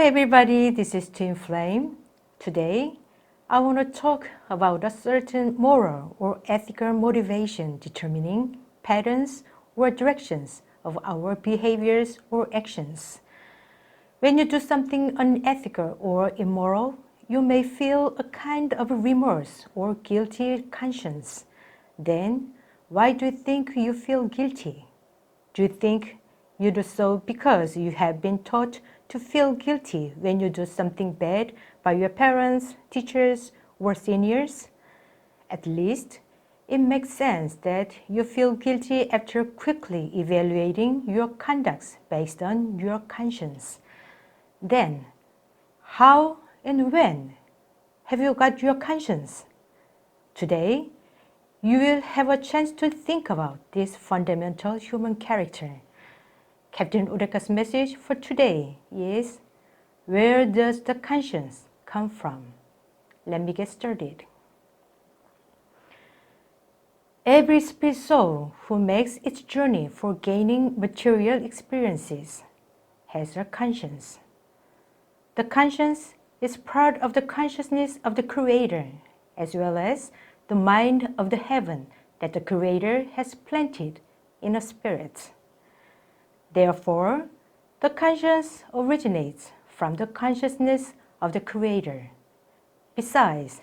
everybody, this is Twin Flame. Today, I want to talk about a certain moral or ethical motivation determining patterns or directions of our behaviors or actions. When you do something unethical or immoral, you may feel a kind of remorse or guilty conscience. Then, why do you think you feel guilty? Do you think you do so because you have been taught to feel guilty when you do something bad by your parents, teachers, or seniors? At least, it makes sense that you feel guilty after quickly evaluating your conduct based on your conscience. Then, how and when have you got your conscience? Today, you will have a chance to think about this fundamental human character. Captain Udeka's message for today is, where does the conscience come from? Let me get started. Every spirit soul who makes its journey for gaining material experiences has a conscience. The conscience is part of the consciousness of the Creator, as well as the mind of the heaven that the Creator has planted in a spirit. Therefore, the conscience originates from the consciousness of the Creator. Besides,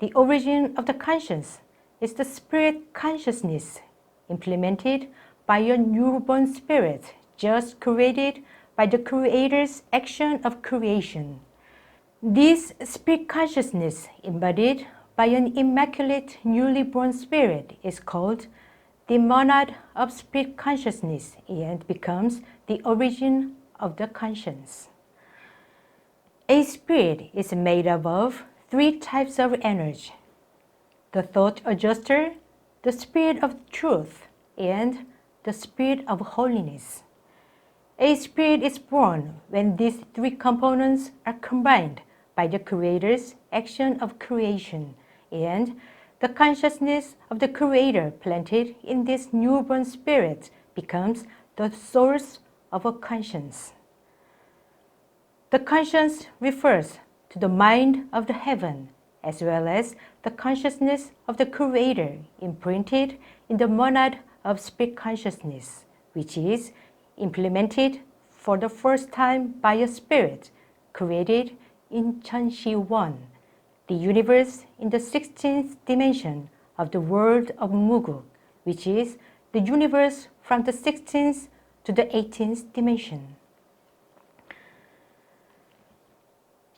the origin of the conscience is the spirit consciousness implemented by a newborn spirit just created by the Creator's action of creation. This spirit consciousness embodied by an immaculate newly born spirit is called the monad of spirit consciousness and becomes the origin of the conscience. A spirit is made up of three types of energy: the thought adjuster, the spirit of truth, and the spirit of holiness. A spirit is born when these three components are combined by the Creator's action of creation, and the consciousness of the Creator planted in this newborn spirit becomes the source of a conscience. The conscience refers to the mind of the heaven, as well as the consciousness of the Creator imprinted in the monad of spirit consciousness, which is implemented for the first time by a spirit created in Chunshi 1, the universe in the 16th dimension of the world of Muguk, which is the universe from the 16th to the 18th dimension.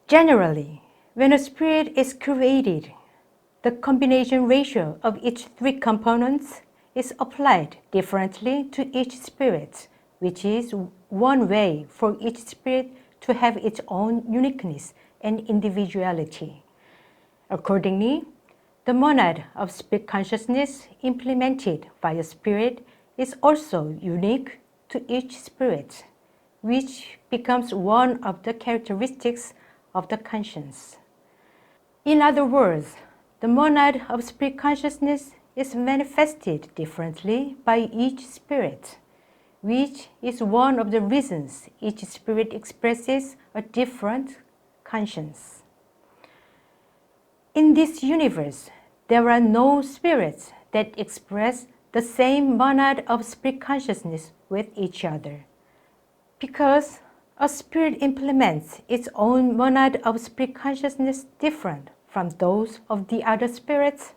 Generally, when a spirit is created, the combination ratio of its three components is applied differently to each spirit, which is one way for each spirit to have its own uniqueness and individuality. Accordingly, the monad of spirit consciousness implemented by a spirit is also unique to each spirit, which becomes one of the characteristics of the conscience. In other words, the monad of spirit consciousness is manifested differently by each spirit, which is one of the reasons each spirit expresses a different conscience. In this universe, there are no spirits that express the same monad of spirit consciousness with each other. Because a spirit implements its own monad of spirit consciousness different from those of the other spirits,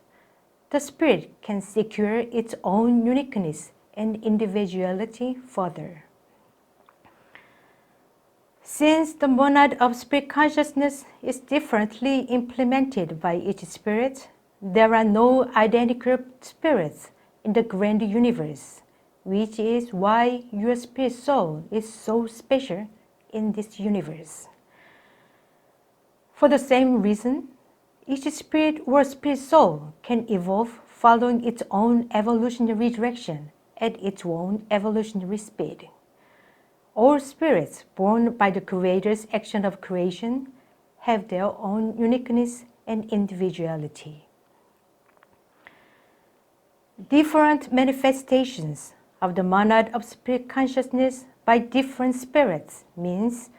the spirit can secure its own uniqueness and individuality further. Since the monad of spirit consciousness is differently implemented by each spirit, there are no identical spirits in the grand universe, which is why your spirit soul is so special in this universe. For the same reason, each spirit or spirit soul can evolve following its own evolutionary direction at its own evolutionary speed. All spirits born by the Creator's action of creation have their own uniqueness and individuality. Different manifestations of the monad of spirit consciousness by different spirits means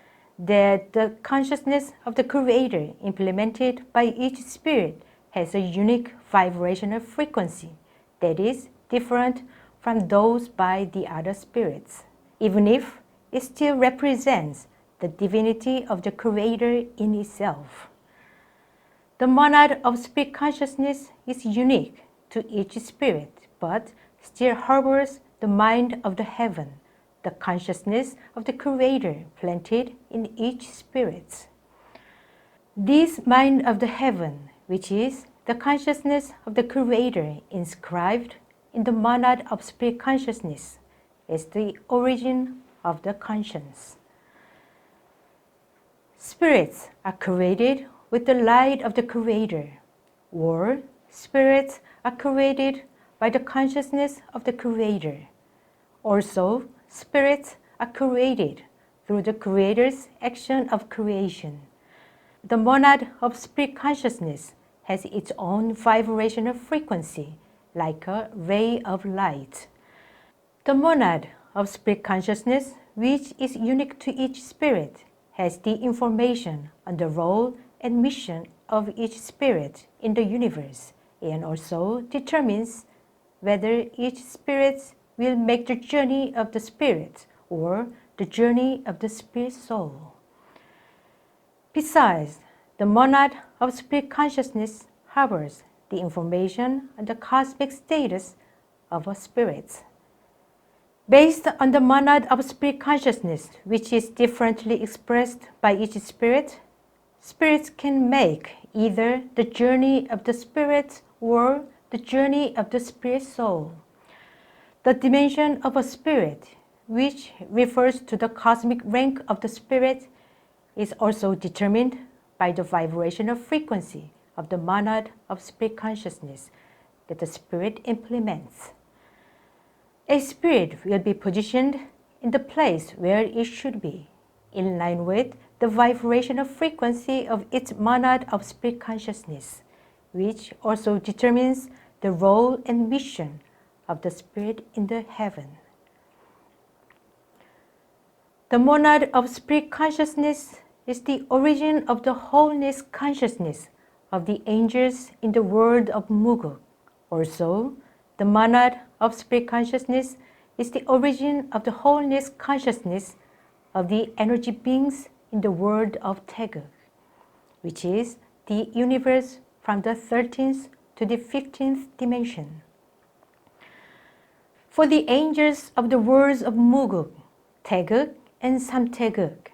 that the consciousness of the Creator implemented by each spirit has a unique vibrational frequency that is different from those by the other spirits, even if it still represents the divinity of the Creator in itself. The monad of spirit consciousness is unique to each spirit, but still harbors the mind of the heaven, the consciousness of the Creator planted in each spirit. This mind of the heaven, which is the consciousness of the Creator inscribed in the monad of spirit consciousness, is the origin of the conscience. Spirits are created with the light of the Creator, or spirits are created by the consciousness of the Creator. Also, spirits are created through the Creator's action of creation. The monad of spirit consciousness has its own vibrational frequency, like a ray of light. The monad of spirit consciousness, which is unique to each spirit, has the information on the role and mission of each spirit in the universe, and also determines whether each spirit will make the journey of the spirit or the journey of the spirit soul. Besides, the monad of spirit consciousness harbors the information on the cosmic status of a spirit. Based on the monad of spirit consciousness, which is differently expressed by each spirit, spirits can make either the journey of the spirit or the journey of the spirit soul. The dimension of a spirit, which refers to the cosmic rank of the spirit, is also determined by the vibrational frequency of the monad of spirit consciousness that the spirit implements. A spirit will be positioned in the place where it should be, in line with the vibrational frequency of its monad of spirit consciousness, which also determines the role and mission of the spirit in the heaven. The monad of spirit consciousness is the origin of the wholeness consciousness of the angels in the world of Muguk. Also, the monad of spirit consciousness is the origin of the wholeness consciousness of the energy beings in the world of Taeguk, which is the universe from the 13th to the 15th dimension. For the angels of the worlds of Muguk, Taeguk, and Samtaeguk,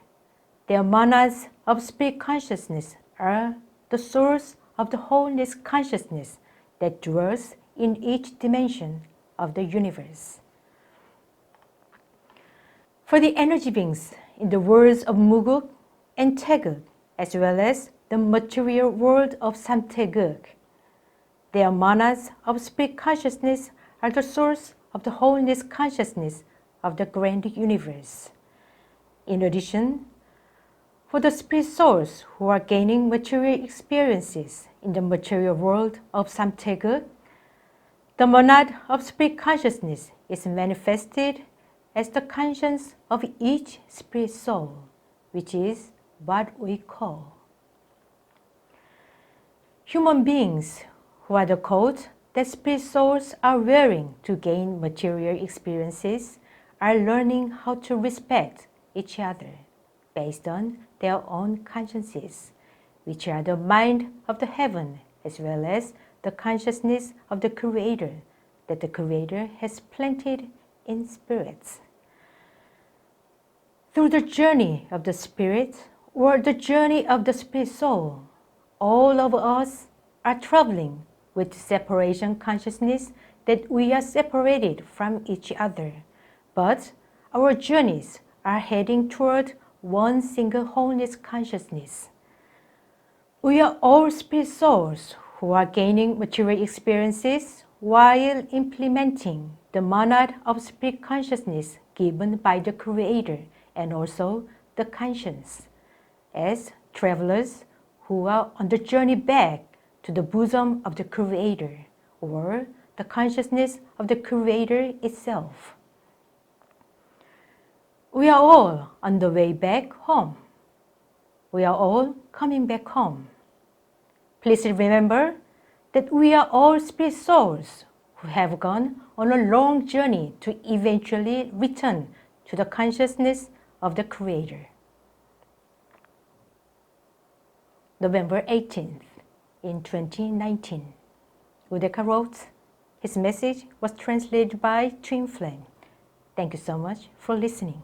their monads of spirit consciousness are the source of the wholeness consciousness that dwells in each dimension of the universe. For the energy beings in the worlds of Muguk and Taeguk, as well as the material world of Samtaeguk, their monads of spirit consciousness are the source of the wholeness consciousness of the grand universe. In addition, for the spirit souls who are gaining material experiences in the material world of Samtaeguk, the monad of spirit consciousness is manifested as the conscience of each spirit soul, which is what we call. Human beings, who are the coat that spirit souls are wearing to gain material experiences, are learning how to respect each other based on their own consciences, which are the mind of the heaven as well as the consciousness of the Creator that the Creator has planted in spirits. Through the journey of the spirit or the journey of the spirit soul, all of us are traveling with separation consciousness that we are separated from each other, but our journeys are heading toward one single wholeness consciousness. We are all spirit souls who are gaining material experiences while implementing the monad of spirit consciousness given by the Creator and also the conscience, as travelers who are on the journey back to the bosom of the Creator or the consciousness of the Creator itself. We are all on the way back home, we are all coming back home. Please remember that we are all spirit souls who have gone on a long journey to eventually return to the consciousness of the Creator. November 18th, in 2019. Udeka wrote. His message was translated by Twin Flame. Thank you so much for listening.